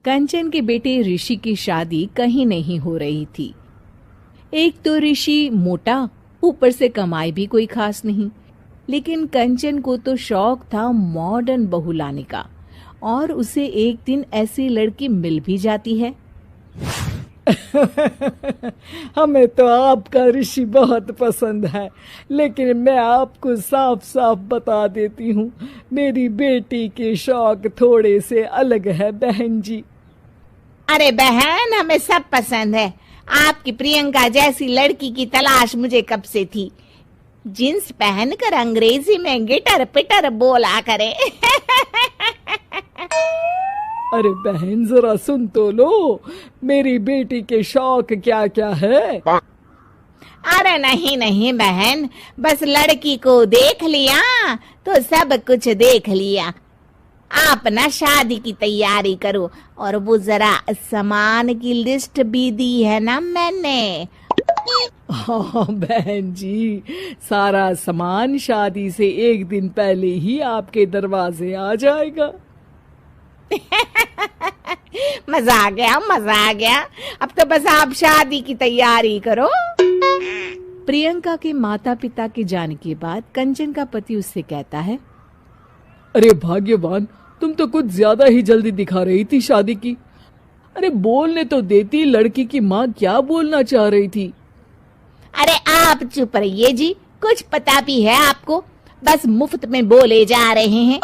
कंचन के बेटे ऋषि की शादी कहीं नहीं हो रही थी। एक तो ऋषि मोटा, ऊपर से कमाई भी कोई खास नहीं। लेकिन कंचन को तो शौक था मॉडर्न बहू लाने का, और उसे एक दिन ऐसी लड़की मिल भी जाती है। हमें तो आपका ऋषि बहुत पसंद है, लेकिन मैं आपको साफ साफ बता देती हूँ, मेरी बेटी के शौक थोड़े से अलग है बहन जी। अरे बहन, हमें सब पसंद है। आपकी प्रियंका जैसी लड़की की तलाश मुझे कब से थी। जींस पहनकर अंग्रेजी में गिटर पिटर बोला करे। अरे बहन जरा सुन तो लो, मेरी बेटी के शौक क्या क्या है। अरे नहीं नहीं बहन, बस लड़की को देख लिया तो सब कुछ देख लिया। आप ना शादी की तैयारी करो, और वो जरा सामान की लिस्ट भी दी है ना मैंने। हाँ बहन जी, सारा सामान शादी से एक दिन पहले ही आपके दरवाजे आ जाएगा। मजा आ गया, मजा आ गया। अब तो बस आप शादी की तैयारी करो। प्रियंका के माता पिता के जाने के बाद कंचन का पति उससे कहता है, अरे भाग्यवान, तुम तो कुछ ज्यादा ही जल्दी दिखा रही थी शादी की। अरे बोलने तो देती, लड़की की माँ क्या बोलना चाह रही थी। अरे आप चुप रहिए जी, कुछ पता भी है आपको, बस मुफ्त में बोले जा रहे हैं।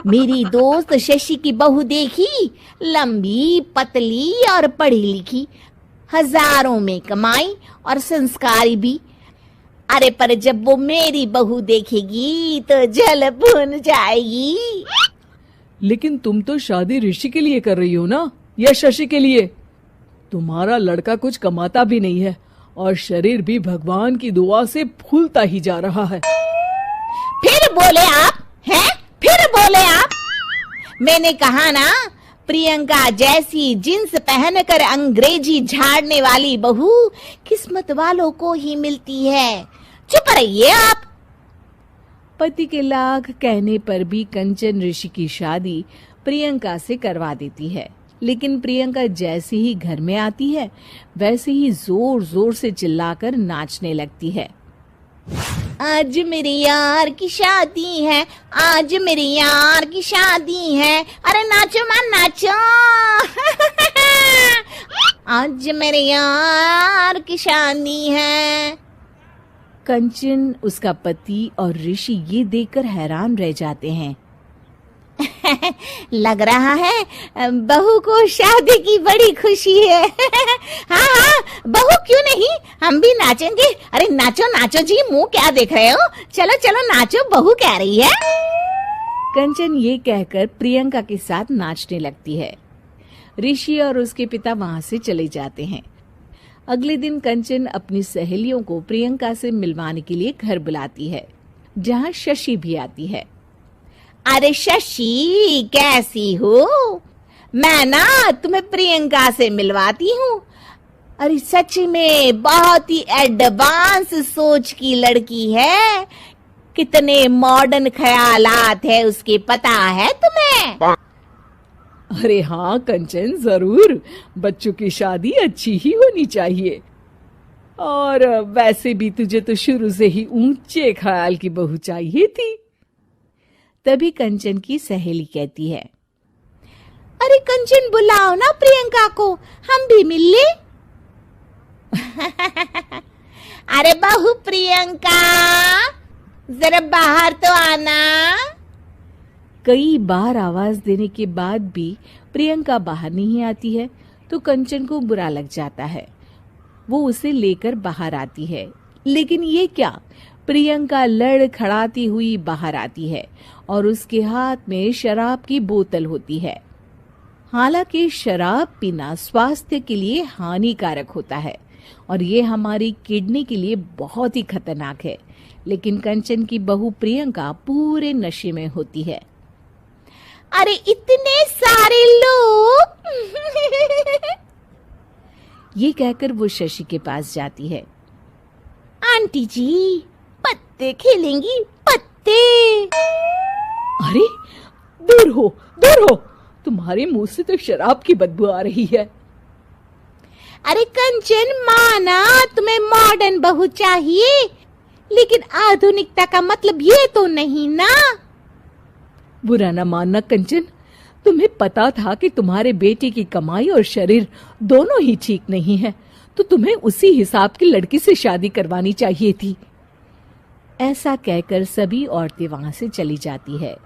मेरी दोस्त शशि की बहू देखी, लंबी पतली और पढ़ी लिखी, हजारों में कमाई और संस्कारी भी। अरे पर जब वो मेरी बहू देखेगी तो जल भुन जाएगी। लेकिन तुम तो शादी ऋषि के लिए कर रही हो ना, या शशि के लिए? तुम्हारा लड़का कुछ कमाता भी नहीं है, और शरीर भी भगवान की दुआ से फूलता ही जा रहा है। फिर बोले आप हैं? फिर बोले आप? मैंने कहा ना, प्रियंका जैसी जींस पहनकर अंग्रेजी झाड़ने वाली बहू किस्मत वालों को ही मिलती है। चुप रहिए आप। पति के लाख कहने पर भी कंचन ऋषि की शादी प्रियंका से करवा देती है। लेकिन प्रियंका जैसे ही घर में आती है, वैसे ही जोर जोर से चिल्लाकर नाचने लगती है। आज मेरे यार की शादी है, आज मेरे यार की शादी है। अरे नाचो मां नाचो। आज मेरे यार की शादी है। कंचन, उसका पति और ऋषि ये देखकर हैरान रह जाते हैं। लग रहा है बहू को शादी की बड़ी खुशी है। हाँ हाँ, बहू क्यों नहीं, हम भी नाचेंगे। अरे नाचो नाचो जी, मुंह क्या देख रहे हो, चलो चलो नाचो, बहू कह रही है। कंचन ये कहकर प्रियंका के साथ नाचने लगती है। ऋषि और उसके पिता वहां से चले जाते हैं। अगले दिन कंचन अपनी सहेलियों को प्रियंका से मिलवाने के लिए घर बुलाती है, जहां शशि भी आती है। अरे शशि, कैसी हो? मैं ना तुम्हें प्रियंका से मिलवाती हूँ। अरे सच में बहुत ही एडवांस सोच की लड़की है। कितने मॉडर्न ख्यालात है उसके, पता है तुम्हें? अरे हाँ कंचन, जरूर। बच्चों की शादी अच्छी ही होनी चाहिए, और वैसे भी तुझे तो शुरू से ही ऊंचे ख्याल की बहू चाहिए थी। तभी कंचन की सहेली कहती है, अरे कंचन, बुलाओ ना प्रियंका को, हम भी मिल ले। अरे बहू प्रियंका, जरा बाहर तो आना। कई बार आवाज देने के बाद भी प्रियंका बाहर नहीं आती है, तो कंचन को बुरा लग जाता है। वो उसे लेकर बाहर आती है, लेकिन ये क्या, प्रियंका लड़खड़ाती हुई बाहर आती है और उसके हाथ में शराब की बोतल होती है। हालांकि शराब पीना स्वास्थ्य के लिए हानिकारक होता है और ये हमारी किडनी के लिए बहुत ही खतरनाक है, लेकिन कंचन की बहू प्रियंका पूरे नशे में होती है। अरे इतने सारे लोग। ये कहकर वो शशि के पास जाती है। आंटी जी, पत्ते खेलेंगी? पत्ते। अरे दूर हो, दूर हो, तुम्हारे मुंह से तो शराब की बदबू आ रही है। अरे कंचन, माना तुम्हें मॉडर्न बहू चाहिए, लेकिन आधुनिकता का मतलब ये तो नहीं ना। बुरा न मानना कंचन, तुम्हें पता था कि तुम्हारे बेटे की कमाई और शरीर दोनों ही ठीक नहीं है, तो तुम्हें उसी हिसाब की लड़की से शादी करवानी चाहिए थी। ऐसा कहकर सभी औरतें वहां से चली जाती है।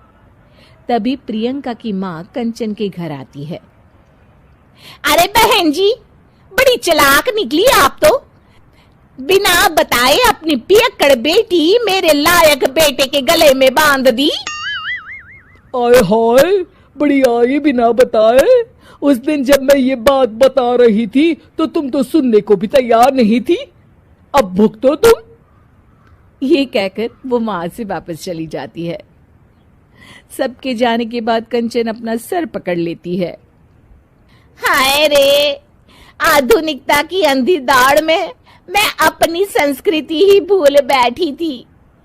तभी प्रियंका की माँ कंचन के घर आती है। अरे बहन जी, बड़ी चालाक निकली आप तो। बिना बताए अपनी पियक्कड़ बेटी मेरे लायक बेटे के गले में बांध दी। आए हाय, बड़ी आई बिना बताए। उस दिन जब मैं ये बात बता रही थी तो तुम तो सुनने को भी तैयार नहीं थी। अब भुगतो तुम। ये कहकर वो वहां से वापस चली जाती है। सबके जाने के बाद कंचन अपना सर पकड़ लेती है। हाय रे, आधुनिकता की अंधी दाड़ में मैं अपनी संस्कृति ही भूल बैठी थी।